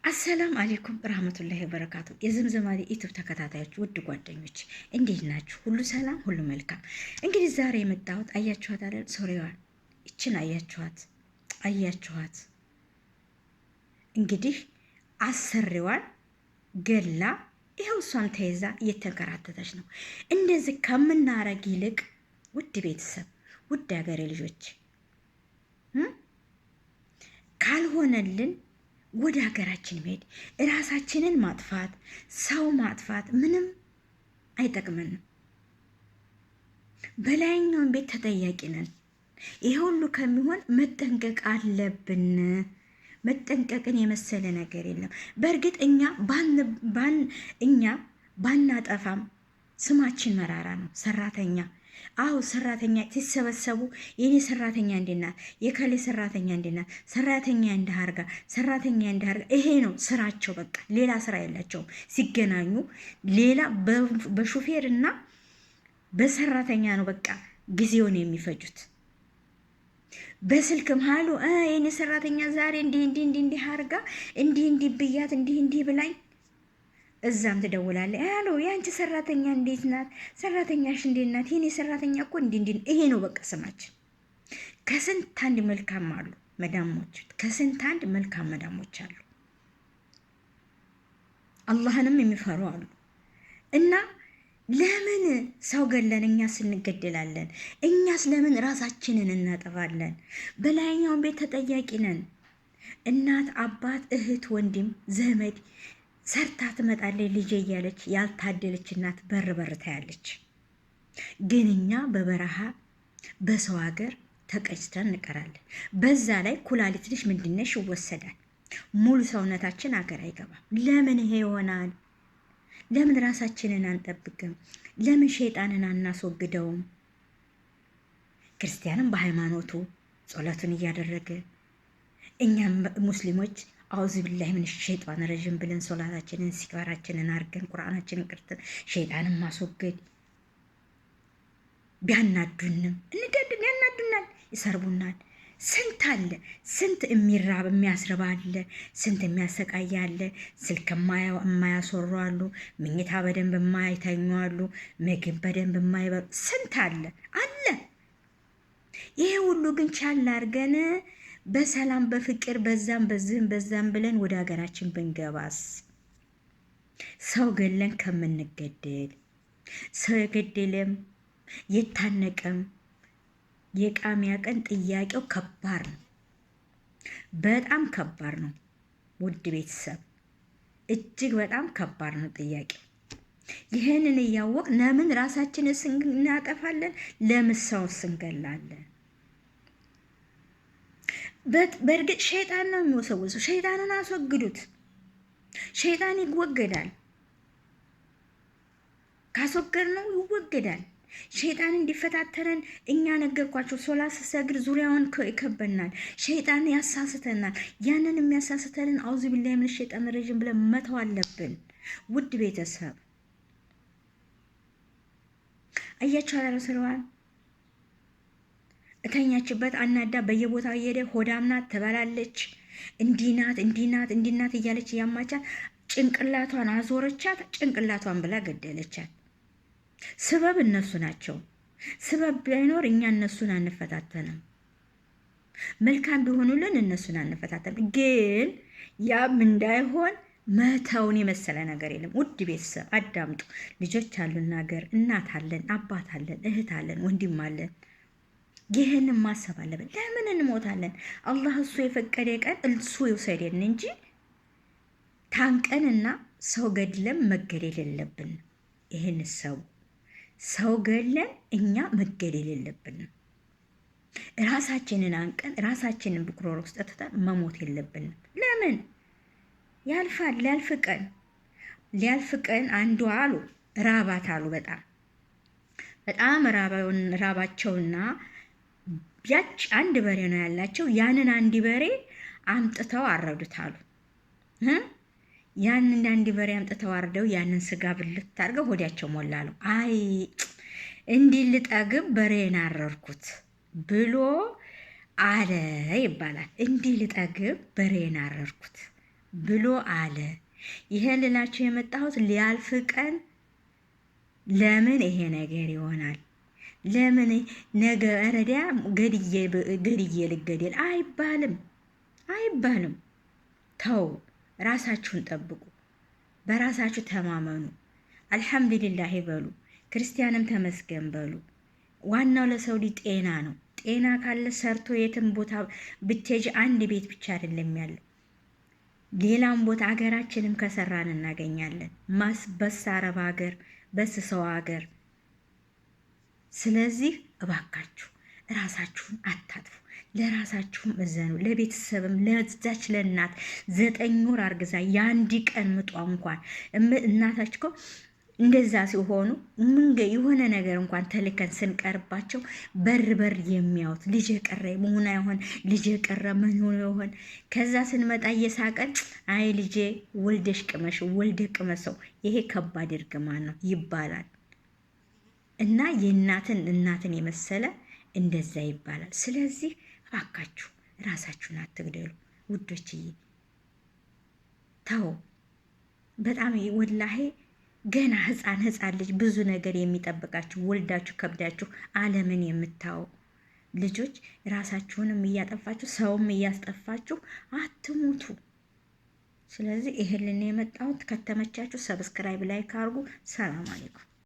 አሰላም አለይኩም ረህመቱላሂ ወበረካቱ። የዘምዘማሪ ዩቲዩብ ተከታታዮች ውድ ጓደኞች እንዴት ናችሁ? ሁሉ ሰላም፣ ሁሉ መልካም። እንግዲህ ዛሬ የመጣሁት አያችኋት አይደል? ሶሪዋን ይችን አያችኋት? እንግዲህ አሰሪዋን ገላ ይኸው እሷም ተይዛ እየተንከራተተች ነው። እንደዚህ ከምናረግ ይልቅ ውድ ቤተሰብ፣ ውድ ሀገሬ ልጆች ካልሆነልን ወደ ሀገራችን መሄድ፣ እራሳችንን ማጥፋት፣ ሰው ማጥፋት ምንም አይጠቅመንም። በላይኛውን ቤት ተጠያቂ ነን። ይሄ ሁሉ ከሚሆን መጠንቀቅ አለብን። መጠንቀቅን የመሰለ ነገር የለም። በእርግጥ እኛ ባናጠፋም ስማችን መራራ ነው። ሰራተኛ ሰራተኛ ሲሰበሰቡ የኔ ሰራተኛ እንዴናት፣ የከሌ ሰራተኛ እንዴናት፣ ሰራተኛ እንዳርጋ፣ ሰራተኛ እንዳርጋ። ይሄ ነው ስራቸው። በቃ ሌላ ስራ የላቸውም። ሲገናኙ ሌላ በሹፌር እና በሰራተኛ ነው በቃ ጊዜውን የሚፈጁት። በስልክም ሀሉ የኔ ሰራተኛ ዛሬ እንዲህ አርጋ እንዲህ ብያት እንዲህ ብላኝ፣ እዛም ትደውላለች። አሎ የአንቺ ሰራተኛ እንዴት ናት? ሰራተኛሽ እንዴት ናት? የኔ ሰራተኛ እኮ እንዲህ። ይሄ ነው በቃ ስማችን። ከስንት አንድ መልካም አሉ መዳሞች፣ ከስንት አንድ መልካም መዳሞች አሉ፣ አላህንም የሚፈሩ አሉ። እና ለምን ሰው ገለን እኛስ እንገደላለን? እኛስ ለምን ራሳችንን እናጠፋለን? በላይኛውን ቤት ተጠያቂ ነን። እናት፣ አባት፣ እህት፣ ወንድም፣ ዘመድ ሰርታ ትመጣለች ልጄ እያለች ያልታደለች እናት በር ታያለች። ግን እኛ በበረሃ በሰው ሀገር ተቀጭተን እንቀራለን። በዛ ላይ ኩላሊት ልጅ ምንድነሽ ይወሰዳል። ሙሉ ሰውነታችን ሀገር አይገባም። ለምን ይሄ ይሆናል? ለምን ራሳችንን አንጠብቅም? ለምን ሸይጣንን አናስወግደውም? ክርስቲያንም በሃይማኖቱ ጸሎቱን እያደረገ እኛም ሙስሊሞች አውዝ ቢላሂ ምን ሸይጣን ረጅም ብለን ሶላታችንን ሲጋራችንን አርገን ቁርአናችንን ቅርተን ሸይጣንን ማስወገድ። ቢያናዱንም ያናዱናል፣ ይሰርቡናል። ስንት አለ፣ ስንት የሚራብ የሚያስርብ አለ፣ ስንት የሚያሰቃይ አለ። ስልክ የማያስወሩ አሉ፣ ምኝታ በደንብ የማይተኙ አሉ፣ ምግብ በደንብ የማይበሉ ስንት አለ። ይሄ ሁሉ ግን ቻል አርገን በሰላም በፍቅር በዛም ብለን ወደ ሀገራችን ብንገባስ? ሰው ገለን ከምንገደል፣ ሰው የገደለም የታነቀም የቃሚያ ቀን ጥያቄው ከባድ ነው፣ በጣም ከባድ ነው። ውድ ቤተሰብ እጅግ በጣም ከባድ ነው ጥያቄው። ይህንን እያወቅ ለምን ራሳችንን እናጠፋለን? ለምን ሰው እንገላለን? በእርግጥ ሸይጣን ነው የሚወሰውሰው። ሸይጣንን አስወግዱት። ሸይጣን ይወገዳል። ካስወገድ ነው ይወገዳል። ሸይጣን እንዲፈታተረን እኛ ነገርኳቸው። ሶላት ስሰግድ ዙሪያውን ይከበናል። ሸይጣን ያሳስተናል። ያንን የሚያሳስተንን አውዙ ቢላሂ ምን ሸይጣን ረጅም ብለን መተው አለብን። ውድ ቤተሰብ አያችሁ አላረሰዋል እተኛችበት አናዳ በየቦታው እየሄደ ሆዳምናት ትበላለች። እንዲናት እያለች እያማቻት ጭንቅላቷን አዞረቻት። ጭንቅላቷን ብላ ገደለቻት። ስበብ እነሱ ናቸው። ስበብ ባይኖር እኛ እነሱን አንፈታተንም። መልካም ቢሆኑልን እነሱን አንፈታተንም። ግን ያም እንዳይሆን መተውን የመሰለ ነገር የለም። ውድ ቤተሰብ አዳምጡ። ልጆች አሉን፣ ሀገር እናት አለን፣ አባት አለን፣ እህት አለን፣ ወንድም አለን። ይህንን ማሰብ አለብን። ለምን እንሞታለን? አላህ እሱ የፈቀደ ቀን እሱ ይውሰደን እንጂ ታንቀንና ሰው ገድለን መገደል የለብን። ይህን ሰው ገድለን እኛ መገደል የለብንም። ራሳችንን አንቀን ራሳችንን ብኩሮር ውስጥ ተተን መሞት የለብንም። ለምን ያልፋል። ሊያልፍ ቀን አንዱ አሉ ራባት አሉ በጣም ራባቸውና ያች አንድ በሬ ነው ያላቸው። ያንን አንድ በሬ አምጥተው አረዱት አሉ። ያንን አንድ በሬ አምጥተው አርደው ያንን ስጋ ብልት አድርገው ሆዲያቸው ሞላሉ። አይ እንዲህ ልጠግብ በሬን አረርኩት ብሎ አለ ይባላል። እንዲህ ልጠግብ በሬን አረርኩት ብሎ አለ። ይሄ ልላችሁ የመጣሁት ሊያልፍ ቀን ለምን ይሄ ነገር ይሆናል? ለምን ነገ ረዲያ ገድዬ ልገደል አይባልም፣ አይባልም። ተው፣ ራሳችሁን ጠብቁ፣ በራሳችሁ ተማመኑ። አልሐምዱሊላህ በሉ፣ ክርስቲያንም ተመስገን በሉ። ዋናው ለሰው ልጅ ጤና ነው። ጤና ካለ ሰርቶ የትም ቦታ ብትሄጂ አንድ ቤት ብቻ አይደለም ያለው፣ ሌላም ቦታ ሀገራችንም ከሰራን እናገኛለን። በስ አረብ ሀገር፣ በስ ሰው ሀገር። ስለዚህ እባካችሁ ራሳችሁን አታጥፉ፣ ለራሳችሁም እዘኑ፣ ለቤተሰብም ለዛች ለእናት 9 ወር አርግዛ የአንድ ቀን ምጧ እንኳን እናታችሁ እንደዛ ሲሆኑ የሆነ ነገር እንኳን ተልከን ስንቀርባቸው በር የሚያዩት ልጅ የቀረ መሆን አይሆን ልጅ የቀረ ምን ሆኖ ይሆን? ከዛ ስንመጣ እየሳቀን አይ ልጄ ወልደሽ ቅመሽ ወልደ ቅመሰው፣ ይሄ ከባድ እርግማን ነው ይባላል። እና እናትን የመሰለ እንደዛ ይባላል። ስለዚህ እባካችሁ ራሳችሁን አትግደሉ ውዶችዬ፣ ተው። በጣም ወላሄ ገና ህፃን ልጅ ብዙ ነገር የሚጠብቃችሁ ወልዳችሁ ከብዳችሁ ዓለምን የምታዩ ልጆች ራሳችሁንም እያጠፋችሁ ሰውም እያስጠፋችሁ አትሙቱ። ስለዚህ ይሄንን የመጣሁት ከተመቻችሁ ሰብስክራይብ ላይክ አድርጉ። ሰላም አለይኩም።